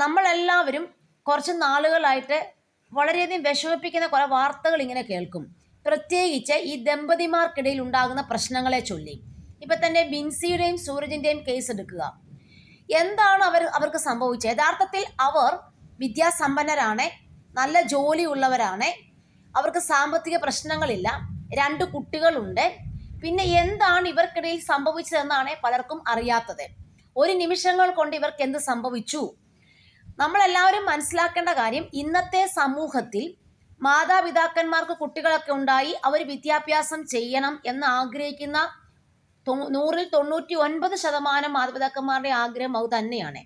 നമ്മളെല്ലാവരും കുറച്ച് നാളുകളായിട്ട് വളരെയധികം വിഷമിപ്പിക്കുന്ന കുറേ വാർത്തകൾ ഇങ്ങനെ കേൾക്കും. പ്രത്യേകിച്ച് ഈ ദമ്പതിമാർക്കിടയിൽ ഉണ്ടാകുന്ന പ്രശ്നങ്ങളെ ചൊല്ലി. ഇപ്പം തന്നെ ബിൻസിയുടെയും സൂരജിൻ്റെയും കേസ് എടുക്കുക. എന്താണ് അവർക്ക് സംഭവിച്ചത്? യഥാർത്ഥത്തിൽ അവർ വിദ്യാസമ്പന്നരാണ്, നല്ല ജോലിയുള്ളവരാണ്, അവർക്ക് സാമ്പത്തിക പ്രശ്നങ്ങളില്ല, 2 കുട്ടികളുണ്ട്. പിന്നെ എന്താണ് ഇവർക്കിടയിൽ സംഭവിച്ചതെന്നാണ് പലർക്കും അറിയാത്തത്. ഒരു നിമിഷങ്ങൾ കൊണ്ട് ഇവർക്ക് എന്ത് സംഭവിച്ചു? നമ്മളെല്ലാവരും മനസ്സിലാക്കേണ്ട കാര്യം, ഇന്നത്തെ സമൂഹത്തിൽ മാതാപിതാക്കന്മാർക്ക് കുട്ടികളൊക്കെ ഉണ്ടായി അവർ വിദ്യാഭ്യാസം ചെയ്യണം എന്ന് ആഗ്രഹിക്കുന്ന 99% മാതാപിതാക്കന്മാരുടെ ആഗ്രഹം അത് തന്നെയാണ്.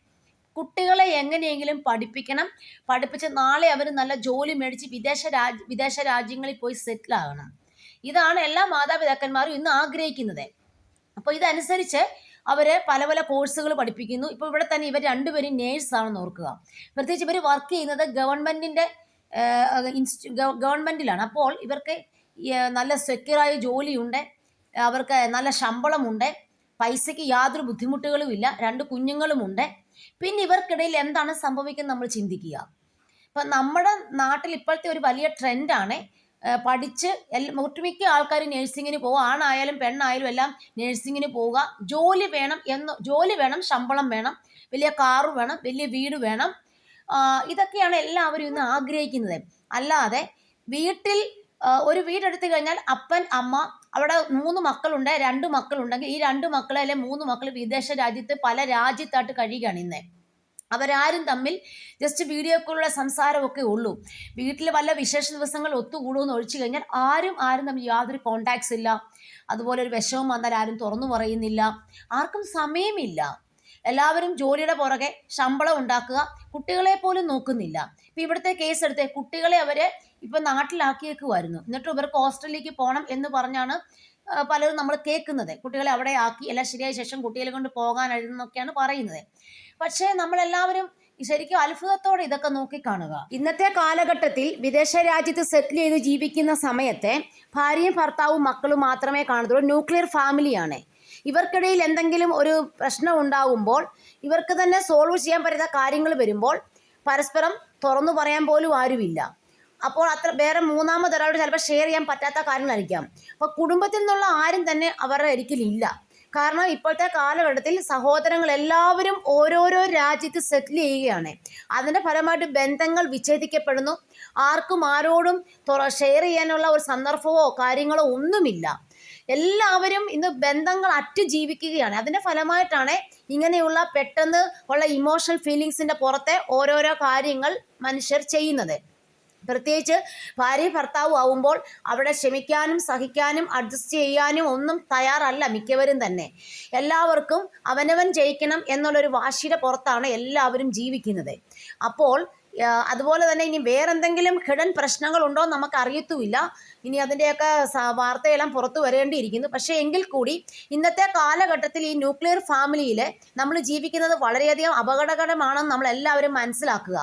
കുട്ടികളെ എങ്ങനെയെങ്കിലും പഠിപ്പിക്കണം, പഠിപ്പിച്ച് നാളെ അവർ നല്ല ജോലി മേടിച്ച് വിദേശ രാജ്യങ്ങളിൽ പോയി സെറ്റിലാകണം. ഇതാണ് എല്ലാ മാതാപിതാക്കന്മാരും ഇന്ന് ആഗ്രഹിക്കുന്നത്. അപ്പോൾ ഇതനുസരിച്ച് അവർ പല പല കോഴ്സുകൾ പഠിപ്പിക്കുന്നു. ഇപ്പോൾ ഇവിടെ തന്നെ ഇവർ 2 പേരും നേഴ്സാണെന്ന് ഓർക്കുക. പ്രത്യേകിച്ച് ഇവർ വർക്ക് ചെയ്യുന്നത് ഗവൺമെൻറ്റിലാണ്. അപ്പോൾ ഇവർക്ക് നല്ല സെക്യൂറായ ജോലിയുണ്ട്, അവർക്ക് നല്ല ശമ്പളമുണ്ട്, പൈസയ്ക്ക് യാതൊരു ബുദ്ധിമുട്ടുകളുമില്ല, 2 കുഞ്ഞുങ്ങളുമുണ്ട്. പിന്നെ ഇവർക്കിടയിൽ എന്താണ് സംഭവിക്കുന്നത് നമ്മൾ ചിന്തിക്കുക. ഇപ്പം നമ്മുടെ നാട്ടിൽ ഇപ്പോഴത്തെ ഒരു വലിയ ട്രെൻഡാണ്, പഠിച്ച് ഒട്ടുമിക്ക ആൾക്കാർ നഴ്സിങ്ങിന് പോവുക, ആണായാലും പെണ്ണായാലും എല്ലാം നഴ്സിങ്ങിന് പോവുക. ജോലി വേണം, ശമ്പളം വേണം, വലിയ കാറ് വേണം, വലിയ വീട് വേണം. ഇതൊക്കെയാണ് എല്ലാവരും ഇന്ന് ആഗ്രഹിക്കുന്നത്. അല്ലാതെ വീട്ടിൽ ഒരു വീടെടുത്തു കഴിഞ്ഞാൽ അപ്പൻ അമ്മ, അവിടെ 3 മക്കളുണ്ട്, 2 മക്കളുണ്ടെങ്കിൽ ഈ 2 മക്കളെ അല്ലെ 3 മക്കൾ വിദേശ രാജ്യത്ത് പല രാജ്യത്തായിട്ട് കഴിയുകയാണ് ഇന്ന്. അവരാരും തമ്മിൽ ജസ്റ്റ് വീഡിയോ കോളിലുള്ള സംസാരമൊക്കെ ഉള്ളൂ. വീട്ടിൽ വല്ല വിശേഷ ദിവസങ്ങൾ ഒത്തുകൂടുമെന്ന് ഒഴിച്ചു കഴിഞ്ഞാൽ ആരും തമ്മിൽ യാതൊരു കോണ്ടാക്ട്സ് ഇല്ല. അതുപോലെ ഒരു വിഷമം വന്നാൽ ആരും തുറന്നു പറയുന്നില്ല, ആർക്കും സമയമില്ല. എല്ലാവരും ജോലിയുടെ പുറകെ ശമ്പളം ഉണ്ടാക്കുക, കുട്ടികളെ പോലും നോക്കുന്നില്ല. ഇപ്പം ഇവിടുത്തെ കേസ് എടുത്തേ, കുട്ടികളെ അവർ ഇപ്പം നാട്ടിലാക്കിയേക്കുമായിരുന്നു, എന്നിട്ട് ഇവർക്ക് ഹോസ്റ്റലിലേക്ക് പോകണം എന്ന് പറഞ്ഞാണ് പലരും നമ്മൾ കേൾക്കുന്നത്. കുട്ടികളെ അവിടെ ആക്കി, എല്ലാം ശരിയായ ശേഷം കുട്ടികളെ കൊണ്ട് പോകാനായിരുന്നൊക്കെയാണ് പറയുന്നത്. പക്ഷേ നമ്മളെല്ലാവരും ശരിക്കും അത്ഭുതത്തോടെ ഇതൊക്കെ നോക്കിക്കാണുക. ഇന്നത്തെ കാലഘട്ടത്തിൽ വിദേശ രാജ്യത്ത് സെറ്റിൽ ചെയ്ത് ജീവിക്കുന്ന സമയത്തെ ഭാര്യയും ഭർത്താവും മക്കളും മാത്രമേ കാണത്തുള്ളൂ. ന്യൂക്ലിയർ ഫാമിലിയാണ്. ഇവർക്കിടയിൽ എന്തെങ്കിലും ഒരു പ്രശ്നം ഉണ്ടാകുമ്പോൾ, ഇവർക്ക് തന്നെ സോൾവ് ചെയ്യാൻ പറ്റുന്ന കാര്യങ്ങൾ വരുമ്പോൾ പരസ്പരം തുറന്നു പറയാൻ പോലും ആരുമില്ല. അപ്പോൾ വേറെ മൂന്നാമതൊരാളോട് ചിലപ്പോൾ ഷെയർ ചെയ്യാൻ പറ്റാത്ത കാര്യങ്ങളായിരിക്കാം. അപ്പോൾ കുടുംബത്തിൽ നിന്നുള്ള ആരും തന്നെ അവരുടെ ഒരിക്കലില്ല. കാരണം ഇപ്പോഴത്തെ കാലഘട്ടത്തിൽ സഹോദരങ്ങൾ എല്ലാവരും ഓരോരോ രാജ്യത്ത് സെറ്റിൽ ചെയ്യുകയാണ്. അതിൻ്റെ ഫലമായിട്ട് ബന്ധങ്ങൾ വിച്ഛേദിക്കപ്പെടുന്നു. ആർക്കും ആരോടും ഷെയർ ചെയ്യാനുള്ള ഒരു സന്ദർഭമോ കാര്യങ്ങളോ ഒന്നുമില്ല. എല്ലാവരും ഇന്ന് ബന്ധങ്ങൾ അറ്റ് ജീവിക്കുകയാണ്. അതിൻ്റെ ഫലമായിട്ടാണ് ഇങ്ങനെയുള്ള പെട്ടെന്ന് ഉള്ള ഇമോഷണൽ ഫീലിങ്സിൻ്റെ പുറത്തെ ഓരോരോ കാര്യങ്ങൾ മനുഷ്യർ ചെയ്യുന്നത്. പ്രത്യേകിച്ച് ഭാര്യ ഭർത്താവും ആവുമ്പോൾ അവിടെ ക്ഷമിക്കാനും സഹിക്കാനും അഡ്ജസ്റ്റ് ചെയ്യാനും ഒന്നും തയ്യാറല്ല മിക്കവരും തന്നെ. എല്ലാവർക്കും അവനവൻ ജയിക്കണം എന്നുള്ളൊരു വാശിയുടെ പുറത്താണ് എല്ലാവരും ജീവിക്കുന്നത്. അപ്പോൾ അതുപോലെ തന്നെ ഇനി വേറെന്തെങ്കിലും ഹിഡൻ പ്രശ്നങ്ങളുണ്ടോ നമുക്ക് അറിയത്തുമില്ല. ഇനി അതിൻ്റെയൊക്കെ വാർത്തയെല്ലാം പുറത്തു വരേണ്ടിയിരിക്കുന്നു. പക്ഷേ എങ്കിൽ കൂടി ഇന്നത്തെ കാലഘട്ടത്തിൽ ഈ ന്യൂക്ലിയർ ഫാമിലിയിൽ നമ്മൾ ജീവിക്കുന്നത് വളരെയധികം അപകടകരമാണെന്ന് നമ്മളെല്ലാവരും മനസ്സിലാക്കുക.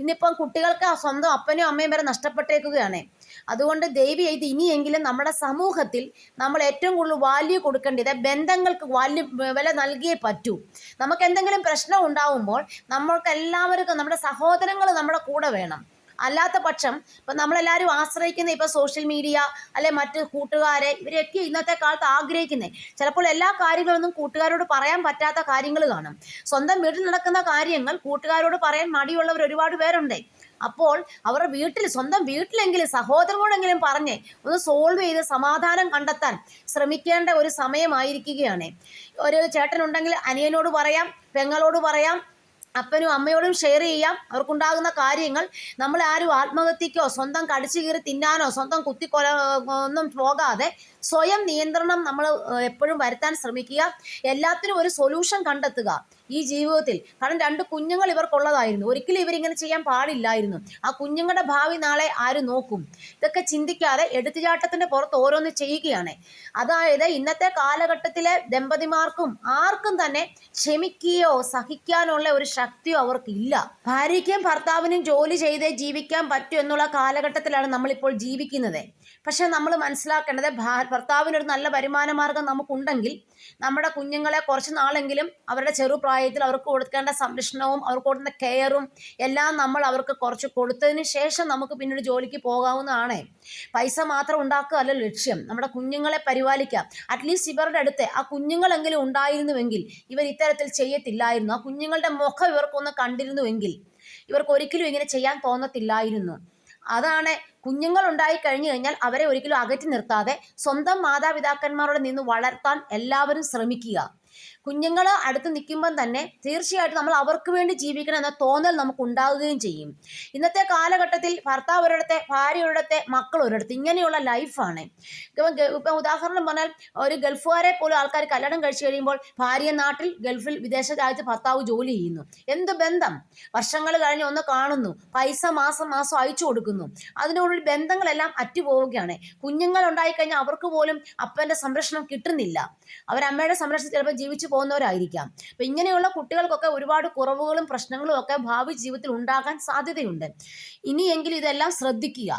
ഇന്നിപ്പം കുട്ടികൾക്ക് സ്വന്തം അപ്പനും അമ്മയും വരെ നഷ്ടപ്പെട്ടേക്കുകയാണ്. അതുകൊണ്ട് ദയവേത് ഇനിയെങ്കിലും നമ്മുടെ സമൂഹത്തിൽ നമ്മൾ ഏറ്റവും കൂടുതൽ വാല്യൂ കൊടുക്കേണ്ടത് ബന്ധങ്ങൾക്ക് വില നൽകിയേ പറ്റൂ. നമുക്ക് എന്തെങ്കിലും പ്രശ്നം ഉണ്ടാകുമ്പോൾ നമ്മൾക്ക് എല്ലാവർക്കും നമ്മുടെ സഹോദരങ്ങൾ നമ്മുടെ കൂടെ വേണം. അല്ലാത്ത പക്ഷം ഇപ്പം നമ്മളെല്ലാവരും ആശ്രയിക്കുന്ന ഇപ്പോൾ സോഷ്യൽ മീഡിയ അല്ലെ മറ്റ് കൂട്ടുകാരെ, ഇവരെയൊക്കെ ഇന്നത്തെ കാലത്ത് ആഗ്രഹിക്കുന്നത്. ചിലപ്പോൾ എല്ലാ കാര്യങ്ങളൊന്നും കൂട്ടുകാരോട് പറയാൻ പറ്റാത്ത കാര്യങ്ങൾ കാണും. സ്വന്തം വീട്ടിൽ നടക്കുന്ന കാര്യങ്ങൾ കൂട്ടുകാരോട് പറയാൻ മടിയുള്ളവർ ഒരുപാട് പേരുണ്ട്. അപ്പോൾ അവരുടെ സ്വന്തം വീട്ടിലെങ്കിലും സഹോദരനോടെങ്കിലും പറഞ്ഞ് ഒന്ന് സോൾവ് ചെയ്ത് സമാധാനം കണ്ടെത്താൻ ശ്രമിക്കേണ്ട ഒരു സമയമായിരിക്കുകയാണ്. ഒരു ചേട്ടനുണ്ടെങ്കിൽ അനിയനോട് പറയാം, പെങ്ങളോട് പറയാം, അപ്പനും അമ്മയോടും ഷെയർ ചെയ്യാം അവർക്കുണ്ടാകുന്ന കാര്യങ്ങൾ. നമ്മൾ ആരും ആത്മഹത്യക്കോ സ്വന്തം കടിച്ചു കീറി തിന്നാനോ സ്വന്തം കുത്തിക്കൊല ഒന്നും പോകാതെ സ്വയം നിയന്ത്രണം നമ്മൾ എപ്പോഴും വരുത്താൻ ശ്രമിക്കുക. എല്ലാത്തിനും ഒരു സൊല്യൂഷൻ കണ്ടെത്തുക ഈ ജീവിതത്തിൽ. കാരണം 2 കുഞ്ഞുങ്ങൾ ഇവർക്കുള്ളതായിരുന്നു. ഒരിക്കലും ഇവരിങ്ങനെ ചെയ്യാൻ പാടില്ലായിരുന്നു. ആ കുഞ്ഞുങ്ങളുടെ ഭാവി നാളെ ആര് നോക്കും? ഇതൊക്കെ ചിന്തിക്കാതെ എടുത്തുചാട്ടത്തിൻ്റെ പുറത്ത് ഓരോന്ന് ചെയ്യുകയാണ്. അതായത് ഇന്നത്തെ കാലഘട്ടത്തിലെ ദമ്പതിമാർക്കും ആർക്കും തന്നെ ക്ഷമിക്കുകയോ സഹിക്കാനുള്ള ഒരു ശക്തിയോ അവർക്കില്ല. ഭാര്യയ്ക്കും ഭർത്താവിനും ജോലി ചെയ്തേ ജീവിക്കാൻ പറ്റൂ എന്നുള്ള കാലഘട്ടത്തിലാണ് നമ്മളിപ്പോൾ ജീവിക്കുന്നത്. പക്ഷെ നമ്മൾ മനസ്സിലാക്കേണ്ടത് ഭർത്താവിനൊരു നല്ല വരുമാന മാർഗം നമുക്കുണ്ടെങ്കിൽ നമ്മുടെ കുഞ്ഞുങ്ങളെ കുറച്ച് നാളെങ്കിലും അവരുടെ ചെറുപ്രായത്തിൽ അവർക്ക് കൊടുക്കേണ്ട സംരക്ഷണവും അവർക്ക് കൊടുക്കുന്ന കെയറും എല്ലാം നമ്മൾ അവർക്ക് കുറച്ച് കൊടുത്തതിന് ശേഷം നമുക്ക് പിന്നീട് ജോലിക്ക് പോകാവുന്നതാണ്. പൈസ മാത്രം ഉണ്ടാക്കുകയല്ല ലക്ഷ്യം, നമ്മുടെ കുഞ്ഞുങ്ങളെ പരിപാലിക്കുക. അറ്റ്ലീസ്റ്റ് ഇവരുടെ അടുത്ത് ആ കുഞ്ഞുങ്ങളെങ്കിലും ഉണ്ടായിരുന്നുവെങ്കിൽ ഇവർ ഇത്തരത്തിൽ ചെയ്യത്തില്ലായിരുന്നു. ആ കുഞ്ഞുങ്ങളുടെ മുഖം ഇവർക്കൊന്ന് കണ്ടിരുന്നുവെങ്കിൽ ഇവർക്ക് ഒരിക്കലും ഇങ്ങനെ ചെയ്യാൻ തോന്നത്തില്ലായിരുന്നു. അതാണ്, കുഞ്ഞുങ്ങൾ ഉണ്ടായി കഴിഞ്ഞു കഴിഞ്ഞാൽ അവരെ ഒരിക്കലും അകറ്റി നിർത്താതെ സ്വന്തം മാതാപിതാക്കന്മാരോട് നിന്ന് വളർത്താൻ എല്ലാവരും ശ്രമിക്കുക. കുഞ്ഞുങ്ങൾ അടുത്ത് നിൽക്കുമ്പം തന്നെ തീർച്ചയായിട്ടും നമ്മൾ അവർക്ക് വേണ്ടി ജീവിക്കണം എന്ന തോന്നൽ നമുക്ക് ഉണ്ടാവുകയും ചെയ്യും. ഇന്നത്തെ കാലഘട്ടത്തിൽ ഭർത്താവ് ഒരിടത്തെ, ഭാര്യ ഒരിടത്തെ, മക്കൾ ഒരിടത്ത്, ഇങ്ങനെയുള്ള ലൈഫാണ്. ഇപ്പം ഉദാഹരണം പറഞ്ഞാൽ ഒരു ഗൾഫുകാരെ പോലും ആൾക്കാർ കല്യാണം കഴിച്ചു കഴിയുമ്പോൾ ഭാര്യ നാട്ടിൽ, ഗൾഫിൽ, വിദേശ രാജ്യത്ത് ഭർത്താവ് ജോലി ചെയ്യുന്നു. എന്ത് ബന്ധം? വർഷങ്ങൾ കഴിഞ്ഞ് ഒന്ന് കാണുന്നു, പൈസ മാസം മാസം അയച്ചു കൊടുക്കുന്നു. അതിനോടുള്ള ബന്ധങ്ങളെല്ലാം അറ്റുപോവുകയാണ്. കുഞ്ഞുങ്ങൾ ഉണ്ടായിക്കഴിഞ്ഞാൽ അവർക്ക് പോലും അപ്പൻ്റെ സംരക്ഷണം കിട്ടുന്നില്ല. അവരമ്മയുടെ സംരക്ഷണം ചിലപ്പോൾ ജീവിച്ചു പോകുന്നവരായിരിക്കാം. അപ്പം ഇങ്ങനെയുള്ള കുട്ടികൾക്കൊക്കെ ഒരുപാട് കുറവുകളും പ്രശ്നങ്ങളും ഒക്കെ ഭാവി ജീവിതത്തിൽ ഉണ്ടാകാൻ സാധ്യതയുണ്ട്. ഇനിയെങ്കിലും ഇതെല്ലാം ശ്രദ്ധിക്കുക.